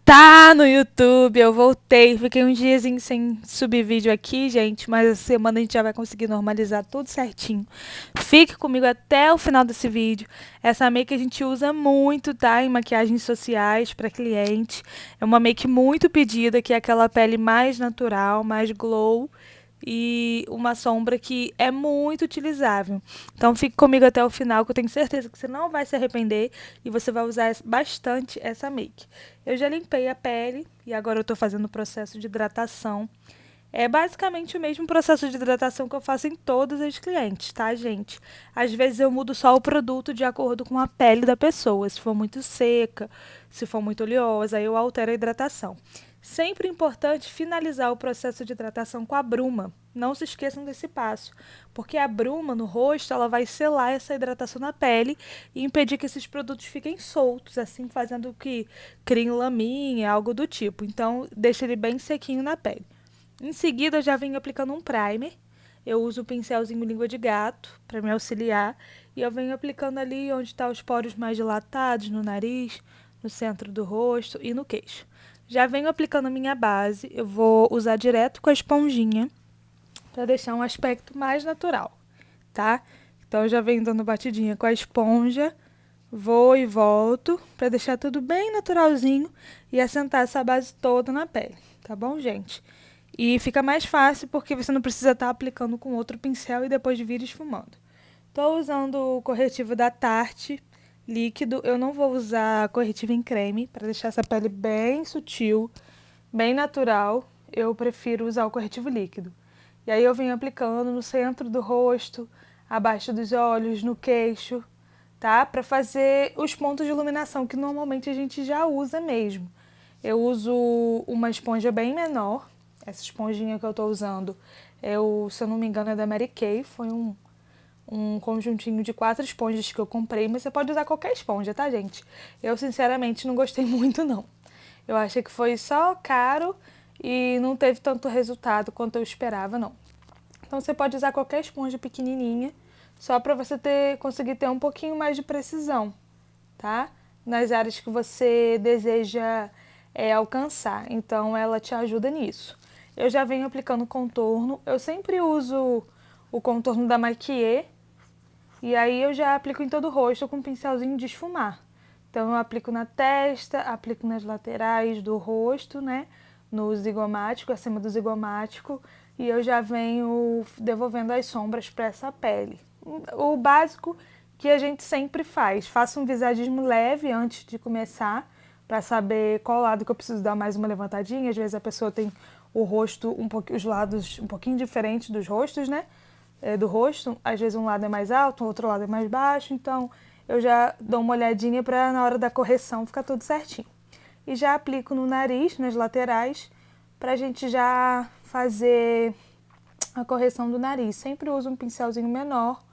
Tá no YouTube, eu voltei. Fiquei uns dias sem subir vídeo aqui, gente, mas essa semana a gente já vai conseguir normalizar tudo certinho. Fique comigo até o final desse vídeo. Essa make a gente usa muito, tá? Em maquiagens sociais para cliente. É uma make muito pedida, que é aquela pele mais natural, mais glow e uma sombra que é muito utilizável. Então fique comigo até o final, que eu tenho certeza que você não vai se arrepender e você vai usar bastante essa make. Eu já limpei a pele e agora eu estou fazendo o processo de hidratação. É basicamente o mesmo processo de hidratação que eu faço em todos os clientes, tá, gente? Às vezes eu mudo só o produto de acordo com a pele da pessoa. Se for muito seca, se for muito oleosa, aí eu altero a hidratação. Sempre importante finalizar o processo de hidratação com a bruma. Não se esqueçam desse passo, porque a bruma no rosto ela vai selar essa hidratação na pele e impedir que esses produtos fiquem soltos, assim fazendo que criem laminha, algo do tipo. Então, deixa ele bem sequinho na pele. Em seguida, eu já venho aplicando um primer. Eu uso o pincelzinho língua de gato para me auxiliar e eu venho aplicando ali onde estão os poros mais dilatados, no nariz, no centro do rosto e no queixo. Já venho aplicando a minha base, eu vou usar direto com a esponjinha para deixar um aspecto mais natural, tá? Então eu já venho dando batidinha com a esponja, vou e volto para deixar tudo bem naturalzinho e assentar essa base toda na pele, tá bom, gente? E fica mais fácil porque você não precisa estar aplicando com outro pincel e depois vir esfumando. Estou usando o corretivo da Tarte líquido. Eu não vou usar corretivo em creme para deixar essa pele bem sutil, bem natural. Eu prefiro usar o corretivo líquido. E aí eu venho aplicando no centro do rosto, abaixo dos olhos, no queixo, tá? Para fazer os pontos de iluminação que normalmente a gente já usa mesmo. Eu uso uma esponja bem menor. Essa esponjinha que eu estou usando, se eu não me engano, é da Mary Kay. Foi um conjuntinho de 4 esponjas que eu comprei, mas você pode usar qualquer esponja, tá, gente? Eu, sinceramente, não gostei muito, não. Eu achei que foi só caro e não teve tanto resultado quanto eu esperava, não. Então, você pode usar qualquer esponja pequenininha, só para você conseguir ter um pouquinho mais de precisão, tá? Nas áreas que você deseja alcançar. Então, ela te ajuda nisso. Eu já venho aplicando contorno. Eu sempre uso o contorno da Maquier. E aí eu já aplico em todo o rosto com um pincelzinho de esfumar. Então eu aplico na testa, aplico nas laterais do rosto, né? No zigomático, acima do zigomático. E eu já venho devolvendo as sombras para essa pele. O básico que a gente sempre faz. Faço um visagismo leve antes de começar, para saber qual lado que eu preciso dar mais uma levantadinha. Às vezes a pessoa tem o rosto os lados um pouquinho diferentes dos rostos, né? Do rosto, às vezes um lado é mais alto, o outro lado é mais baixo, então eu já dou uma olhadinha para na hora da correção ficar tudo certinho. E já aplico no nariz, nas laterais, para a gente já fazer a correção do nariz. Sempre uso um pincelzinho menor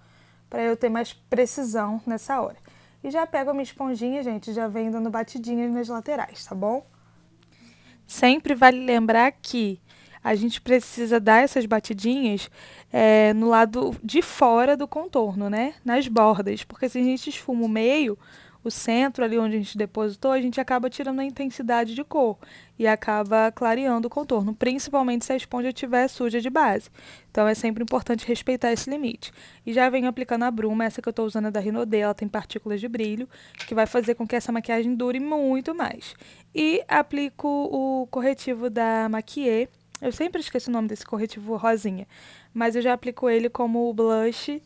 para eu ter mais precisão nessa hora. E já pego a minha esponjinha, gente, já venho dando batidinhas nas laterais, tá bom? Sempre vale lembrar que a gente precisa dar essas batidinhas no lado de fora do contorno, né? Nas bordas, porque se a gente esfuma o meio, o centro ali onde a gente depositou, a gente acaba tirando a intensidade de cor e acaba clareando o contorno, principalmente se a esponja estiver suja de base. Então é sempre importante respeitar esse limite. E já venho aplicando a bruma, essa que eu estou usando é da Rinodê, ela tem partículas de brilho, que vai fazer com que essa maquiagem dure muito mais. E aplico o corretivo da Maquier. Eu sempre esqueço o nome desse corretivo rosinha, mas eu já aplico ele como blush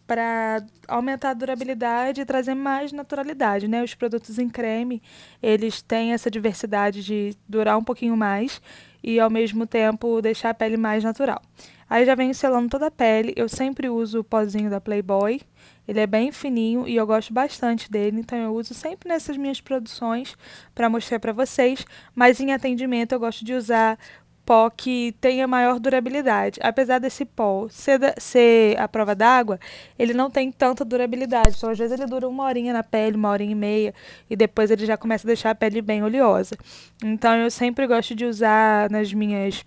para aumentar a durabilidade e trazer mais naturalidade, né? Os produtos em creme, eles têm essa diversidade de durar um pouquinho mais e ao mesmo tempo deixar a pele mais natural. Aí já venho selando toda a pele. Eu sempre uso o pozinho da Playboy. Ele é bem fininho e eu gosto bastante dele, então eu uso sempre nessas minhas produções para mostrar para vocês, mas em atendimento eu gosto de usar pó que tenha maior durabilidade. Apesar desse pó ser à prova d'água, ele não tem tanta durabilidade. Então, às vezes, ele dura 1 horinha na pele, 1 horinha e meia, e depois ele já começa a deixar a pele bem oleosa. Então, eu sempre gosto de usar nas minhas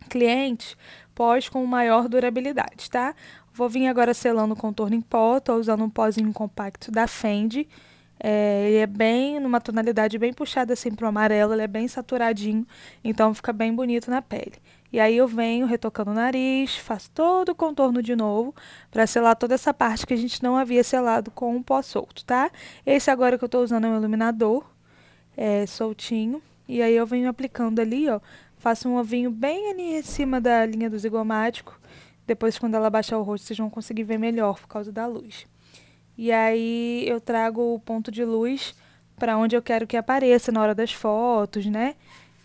clientes pós com maior durabilidade, tá? Vou vir agora selando o contorno em pó. Tô usando um pozinho compacto da Fendi. Ele é bem numa tonalidade bem puxada assim pro amarelo, ele é bem saturadinho, então fica bem bonito na pele. E aí eu venho retocando o nariz, faço todo o contorno de novo, para selar toda essa parte que a gente não havia selado com o pó solto, tá? Esse agora que eu tô usando é um iluminador, soltinho. E aí eu venho aplicando ali, ó, faço um ovinho bem ali em cima da linha do zigomático. Depois, quando ela baixar o rosto, vocês vão conseguir ver melhor por causa da luz. E aí eu trago o ponto de luz para onde eu quero que apareça na hora das fotos, né?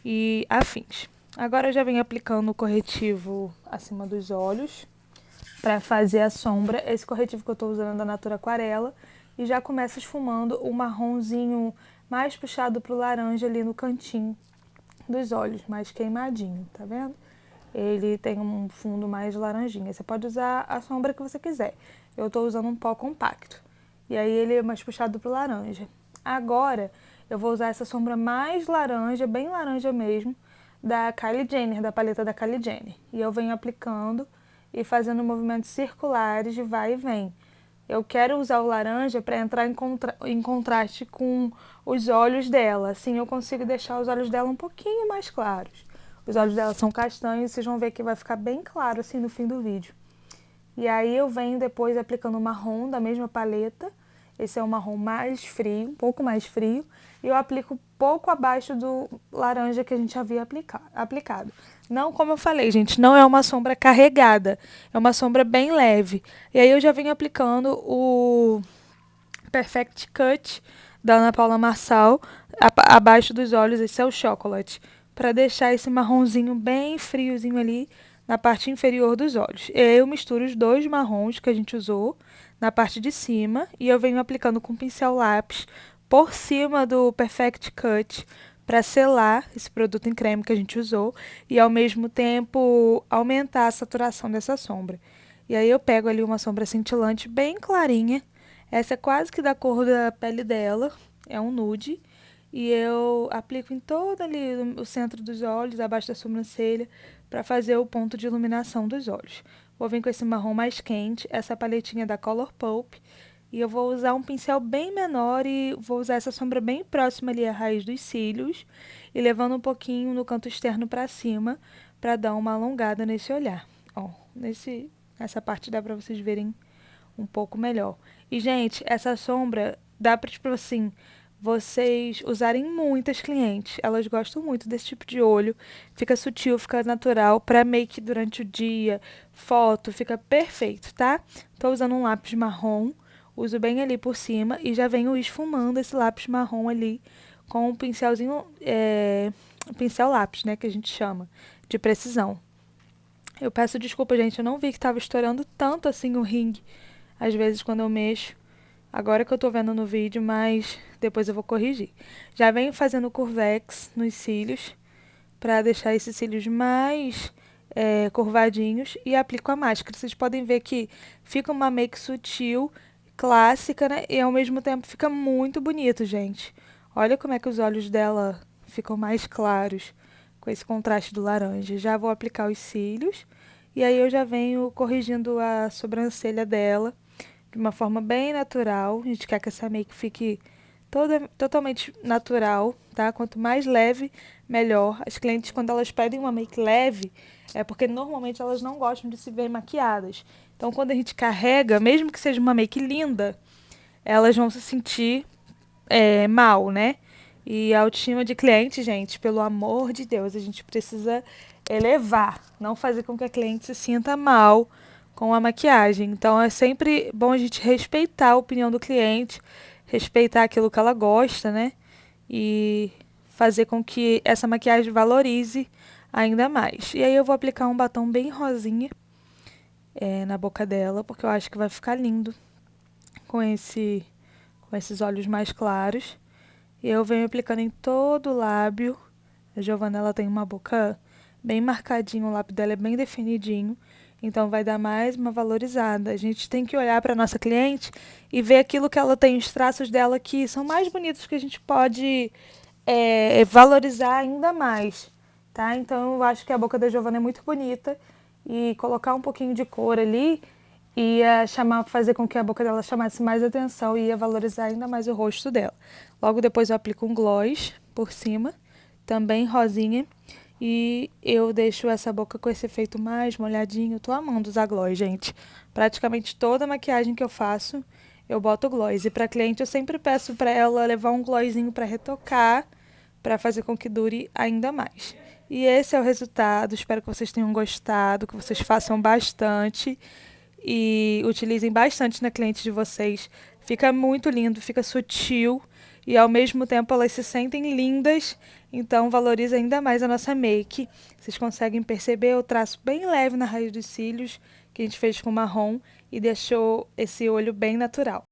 E afins. Agora eu já venho aplicando o corretivo acima dos olhos para fazer a sombra. Esse corretivo que eu estou usando é da Natura Aquarela. E já começa esfumando o marronzinho mais puxado pro laranja ali no cantinho dos olhos, mais queimadinho, tá vendo? Ele tem um fundo mais laranjinha. Você pode usar a sombra que você quiser. Eu estou usando um pó compacto. E aí ele é mais puxado pro laranja. Agora eu vou usar essa sombra mais laranja, bem laranja mesmo, da Kylie Jenner, da paleta da Kylie Jenner. E eu venho aplicando e fazendo movimentos circulares de vai e vem. Eu quero usar o laranja para entrar em contraste com os olhos dela. Assim eu consigo deixar os olhos dela um pouquinho mais claros. Os olhos dela são castanhos, vocês vão ver que vai ficar bem claro assim no fim do vídeo. E aí eu venho depois aplicando o marrom da mesma paleta. Esse é o marrom mais frio, um pouco mais frio. E eu aplico pouco abaixo do laranja que a gente havia aplicado. Não, como eu falei, gente, não é uma sombra carregada. É uma sombra bem leve. E aí eu já venho aplicando o Perfect Cut da Ana Paula Marçal abaixo dos olhos. Esse é o Chocolate. Para deixar esse marronzinho bem friozinho ali na parte inferior dos olhos. Eu misturo os dois marrons que a gente usou na parte de cima e eu venho aplicando com pincel lápis por cima do Perfect Cut para selar esse produto em creme que a gente usou e ao mesmo tempo aumentar a saturação dessa sombra. E aí eu pego ali uma sombra cintilante bem clarinha. Essa é quase que da cor da pele dela, é um nude. E eu aplico em todo ali o centro dos olhos, abaixo da sobrancelha, para fazer o ponto de iluminação dos olhos. Vou vir com esse marrom mais quente, essa paletinha da Colourpop, e eu vou usar um pincel bem menor e vou usar essa sombra bem próxima ali à raiz dos cílios e levando um pouquinho no canto externo para cima, para dar uma alongada nesse olhar. Ó, nessa parte dá para vocês verem um pouco melhor. E, gente, essa sombra dá para, tipo assim, vocês usarem muitas clientes. Elas gostam muito desse tipo de olho. Fica sutil, fica natural. Para make durante o dia, foto, fica perfeito, tá? Tô usando um lápis marrom. Uso bem ali por cima e já venho esfumando esse lápis marrom ali com um pincelzinho, pincel lápis, né, que a gente chama, de precisão. Eu peço desculpa, gente, eu não vi que estava estourando tanto assim o ringue, às vezes quando eu mexo. Agora que eu tô vendo no vídeo, mas depois eu vou corrigir. Já venho fazendo curvex nos cílios, para deixar esses cílios mais curvadinhos e aplico a máscara. Vocês podem ver que fica uma make sutil, clássica, né? E ao mesmo tempo fica muito bonito, gente. Olha como é que os olhos dela ficam mais claros com esse contraste do laranja. Já vou aplicar os cílios e aí eu já venho corrigindo a sobrancelha dela de uma forma bem natural. A gente quer que essa make fique totalmente natural, tá? Quanto mais leve, melhor. As clientes, quando elas pedem uma make leve, é porque normalmente elas não gostam de se ver maquiadas. Então, quando a gente carrega, mesmo que seja uma make linda, elas vão se sentir mal, né? E a autoestima de cliente, gente, pelo amor de Deus, a gente precisa elevar, não fazer com que a cliente se sinta mal com a maquiagem. Então, é sempre bom a gente respeitar a opinião do cliente, respeitar aquilo que ela gosta, né? E fazer com que essa maquiagem valorize ainda mais. E aí eu vou aplicar um batom bem rosinha na boca dela, porque eu acho que vai ficar lindo com esses olhos mais claros. E eu venho aplicando em todo o lábio. A Giovanna, ela tem uma boca bem marcadinha, o lábio dela é bem definidinho. Então, vai dar mais uma valorizada. A gente tem que olhar para a nossa cliente e ver aquilo que ela tem, os traços dela que são mais bonitos, que a gente pode valorizar ainda mais, tá? Então, eu acho que a boca da Giovanna é muito bonita e colocar um pouquinho de cor ali ia fazer com que a boca dela chamasse mais atenção e ia valorizar ainda mais o rosto dela. Logo depois eu aplico um gloss por cima, também rosinha, e eu deixo essa boca com esse efeito mais molhadinho. Eu tô amando usar gloss, gente. Praticamente toda maquiagem que eu faço, eu boto gloss. E pra cliente eu sempre peço pra ela levar um glossinho pra retocar, pra fazer com que dure ainda mais. E esse é o resultado. Espero que vocês tenham gostado, que vocês façam bastante e utilizem bastante na cliente de vocês. Fica muito lindo, fica sutil e ao mesmo tempo elas se sentem lindas, então valoriza ainda mais a nossa make. Vocês conseguem perceber o traço bem leve na raiz dos cílios que a gente fez com marrom e deixou esse olho bem natural.